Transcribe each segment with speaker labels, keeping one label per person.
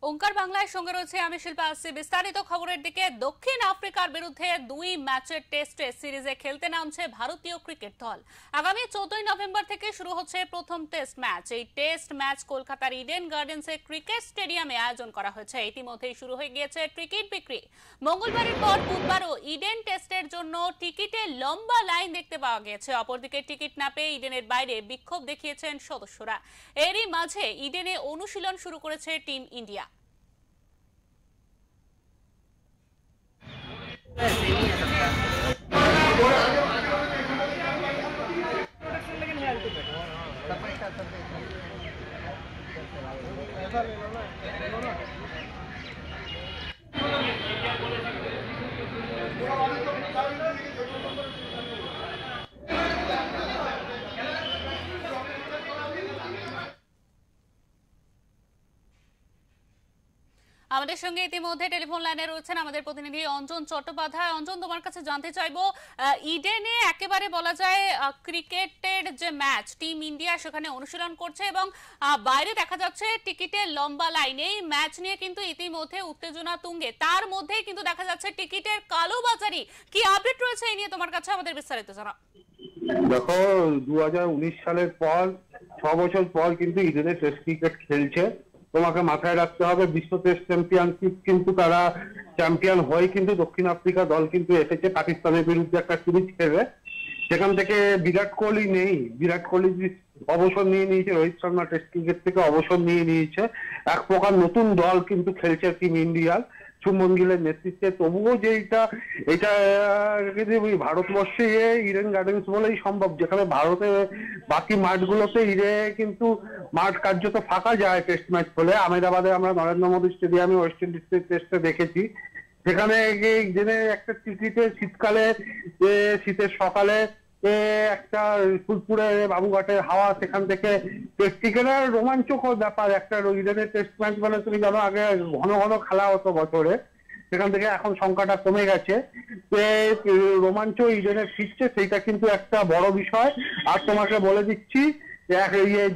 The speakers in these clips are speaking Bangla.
Speaker 1: ওঙ্কার বাংলার সঙ্গে রয়েছে আমি শিল্পা আসছি। বিস্তারিত খবরের দিকে। দক্ষিণ আফ্রিকার বিরুদ্ধে 2 ম্যাচের টেস্ট সিরিজে খেলতে নামছে ভারতীয় ক্রিকেট দল। আগামী 14 নভেম্বর থেকে শুরু হচ্ছে প্রথম টেস্ট ম্যাচ। এই টেস্ট ম্যাচ কলকাতার ইডেন গার্ডেন্সে ক্রিকেট স্টেডিয়ামে আয়োজন করা হয়েছে। ইতিমধ্যেই শুরু হয়ে গিয়েছে টিকিট বিক্রি। মঙ্গলবারের পর বুধবারও ইডেন টেস্টের জন্য টিকিটে লম্বা লাইন দেখতে পাওয়া গেছে। অপরদিকে টিকিট না পেয়ে ইডেনের বাইরে বিক্ষোভ দেখিয়েছেন সদস্যরা। এরই মাঝে ইডেনে অনুশীলন শুরু করেছে টিম ইন্ডিয়া। আমাদের সঙ্গে ইতিমধ্যে টেলিফোন লাইনে রয়েছেন আমাদের প্রতিনিধি অঞ্জন চট্টোপাধ্যায়। অঞ্জন, তোমার কাছে জানতে চাইবো, ইডেনে একেবারে বলা যায় ক্রিকেটের যে ম্যাচ, টিম ইন্ডিয়া সেখানে অনুশীলন করছে এবং বাইরে দেখা যাচ্ছে টিকিটের লম্বা লাইন। এই ম্যাচ নিয়ে কিন্তু ইতিমধ্যে উত্তেজনা তুঙ্গে। তার মধ্যেই কিন্তু দেখা যাচ্ছে টিকিটের কালোবাজারি। কি আপডেট রয়েছে এই নিয়ে তোমার কাছে, আমাদের বিস্তারিত জানাও।
Speaker 2: দেখো, 2019 সালের পর 6 বছর পর কিন্তু ইডেনে টেস্ট ক্রিকেট খেলছে। তোমাকে মাথায় রাখতে হবে, বিশ্ব টেস্ট চ্যাম্পিয়নশিপ কিন্তু তারা চ্যাম্পিয়ন হয়ে কিন্তু দক্ষিণ আফ্রিকা দল কিন্তু এসেছে পাকিস্তানের বিরুদ্ধে একটা সিরিজ খেলে। সেখান থেকে বিরাট কোহলি নেই, বিরাট কোহলি অবসর নিয়ে নিয়েছে, রোহিত শর্মা টেস্ট ক্রিকেট থেকে অবসর নিয়ে নিয়েছে। এক প্রকার নতুন দল কিন্তু খেলছে টিম ইন্ডিয়ার শুভমন গিলের নেতৃত্বে। তবুও যে এটা ভারতবর্ষে ইডেন গার্ডেন্স বলেই সম্ভব, যেখানে ভারতে বাকি মাঠগুলোতে কিন্তু মাঠ কার্যত ফাঁকা যায় টেস্ট ম্যাচ হলে। আহমেদাবাদে আমরা নরেন্দ্র মোদী স্টেডিয়ামে ওয়েস্ট ইন্ডিজের টেস্টে দেখেছি, সেখানে ইডেনে একটা টিকিটে শীতকালে, শীতের সকালে একটা ফুলপুরে বাবুঘাটের হাওয়া, সেখান থেকে টেস্ট ক্রিকেটের রোমাঞ্চকর ব্যাপার। একটা ইডেনের টেস্ট ম্যাচ মানে তুমি জানো, আগে ঘন ঘন খেলা হতো বছরে, সেখান থেকে এখন সংখ্যাটা কমে গেছে। রোমাঞ্চ ইডেনে ফিরছে, সেইটা কিন্তু একটা বড় বিষয়। আর তোমাকে বলে দিচ্ছি,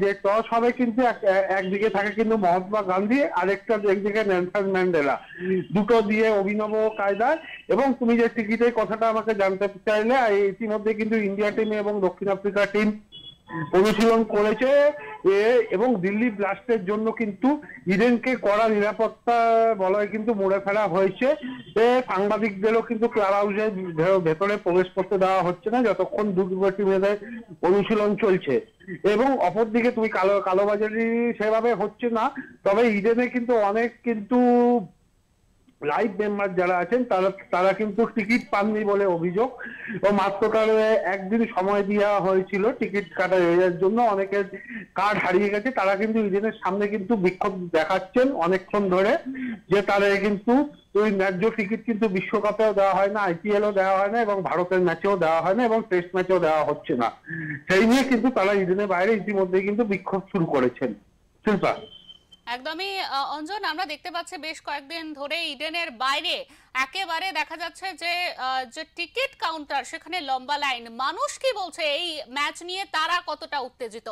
Speaker 2: যে টস হবে কিন্তু একদিকে থাকে কিন্তু মহাত্মা গান্ধী, আরেকটা একদিকে নেলসন ম্যান্ডেলা, দুটো দিয়ে অভিনব কায়দায়। এবং তুমি যে টিকিটের কথাটা আমাকে জানতে চাইলে, ইতিমধ্যে কিন্তু ইন্ডিয়া টিম এবং দক্ষিণ আফ্রিকা টিম অনুশীলন করেছে এবং দিল্লি ব্লাস্টের জন্য কিন্তু ইডেনকে কড়া নিরাপত্তা বলয় কিন্তু মুড়ে ফেলা হয়েছে। সাংবাদিকদেরও কিন্তু ক্লাব হাউসের ভেতরে প্রবেশ করতে দেওয়া হচ্ছে না যতক্ষণ দুটো টিমেদের অনুশীলন চলছে। এবং অপরদিকে তুমি কালোবাজারি সেভাবে হচ্ছে না, তবে ইডেনে কিন্তু অনেক কিন্তু লাইভ মেম্বার যারা আছেন তারা কিন্তু টিকিট পাননি বলে অভিযোগ। ও মাত্র একদিন সময় দেওয়া হয়েছিল টিকিট কাটার জন্য, অনেকের কার্ড হারিয়ে গেছে। তারা কিন্তু ইডেনের সামনে কিন্তু বিক্ষোভ দেখাচ্ছেন অনেকক্ষণ ধরে, যে তারা কিন্তু ওই ন্যায্য টিকিট কিন্তু বিশ্বকাপেও দেওয়া হয় না, আইপিএলও দেওয়া হয় না, এবং ভারতের ম্যাচেও দেওয়া হয় না, এবং টেস্ট ম্যাচেও দেওয়া হচ্ছে না। সেই নিয়ে কিন্তু তারা ইডেনের বাইরে ইতিমধ্যে কিন্তু বিক্ষোভ শুরু করেছেন। শিল্পা,
Speaker 1: একদমই অঞ্জন, আমরা দেখতে পাচ্ছি বেশ কয়েকদিন ধরে ইডেনের বাইরে একেবারে দেখা যাচ্ছে যে টিকিট কাউন্টার, সেখানে লম্বা লাইন। মানুষ কি বলছে এই ম্যাচ নিয়ে, তারা কতটা উত্তেজিত?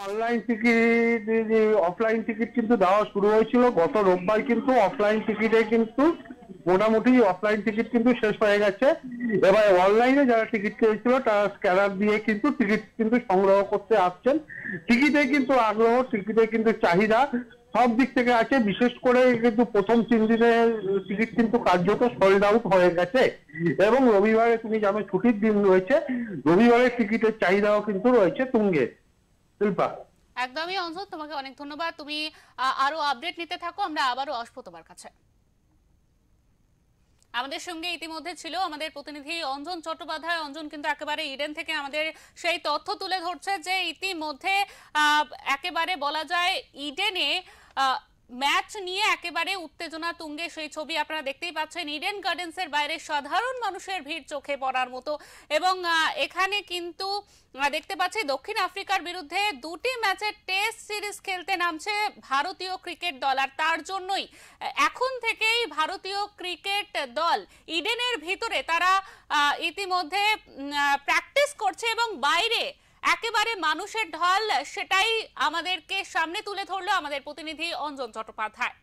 Speaker 2: অনলাইন টিকিট, অফলাইন টিকিট কিন্তু দেওয়া শুরু হয়েছিল গত রোববার, কিন্তু অফলাইন টিকিটে কিন্তু মোটামুটি অফলাইন টিকিট কিন্তু শেষ হয়ে গেছে। এবার অনলাইনে যারা টিকিট পেয়েছিল তারা স্ক্যানার দিয়ে কিন্তু টিকিট কিন্তু সংগ্রহ করতে আসছেন। টিকিটে কিন্তু আগ্রহ, টিকিটে কিন্তু চাহিদা সব দিক থেকে আছে। বিশেষ করে কিন্তু প্রথম 3 দিনের টিকিট কিন্তু কার্যত সোল্ড আউট হয়ে গেছে, এবং রবিবারে তুমি জানো ছুটির দিন রয়েছে, রবিবারের টিকিটের চাহিদাও কিন্তু রয়েছে তুঙ্গে। শিল্পা,
Speaker 1: একদমই অঞ্জন, তোমাকে অনেক ধন্যবাদ। তুমি আরো আপডেট নিতে থাকো, আমরা আবারও আসবো তোমার কাছে। আমাদের সঙ্গে ইতিমধ্যে ছিল আমাদের প্রতিনিধি অঞ্জন চট্টোপাধ্যায়। অঞ্জন কিন্তু একেবারে ইডেন থেকে আমাদের সেই তথ্য তুলে ধরছে যে ইতিমধ্যে একেবারে বলা যায় ইডেনে ম্যাচ নিয়ে একেবারে উত্তেজনা তুঙ্গে। সেই ছবি আপনারা দেখতেই পাচ্ছেন, ইডেন গার্ডেন্সের বাইরে সাধারণ মানুষের ভিড় চোখে পড়ার মতো। এবং এখানে কিন্তু দেখতে পাচ্ছি দক্ষিণ আফ্রিকার বিরুদ্ধে 2টি ম্যাচের টেস্ট সিরিজ খেলতে নামছে ভারতীয় ক্রিকেট দল। আর তার জন্যই এখন থেকেই ভারতীয় ক্রিকেট দল ইডেনের ভিতরে তারা ইতিমধ্যে প্র্যাকটিস করছে এবং বাইরে একেবারে মানুষের ঢল, সেটাই আমাদেরকে সামনে তুলে ধরলো আমাদের প্রতিনিধি অঞ্জন চট্টোপাধ্যায়।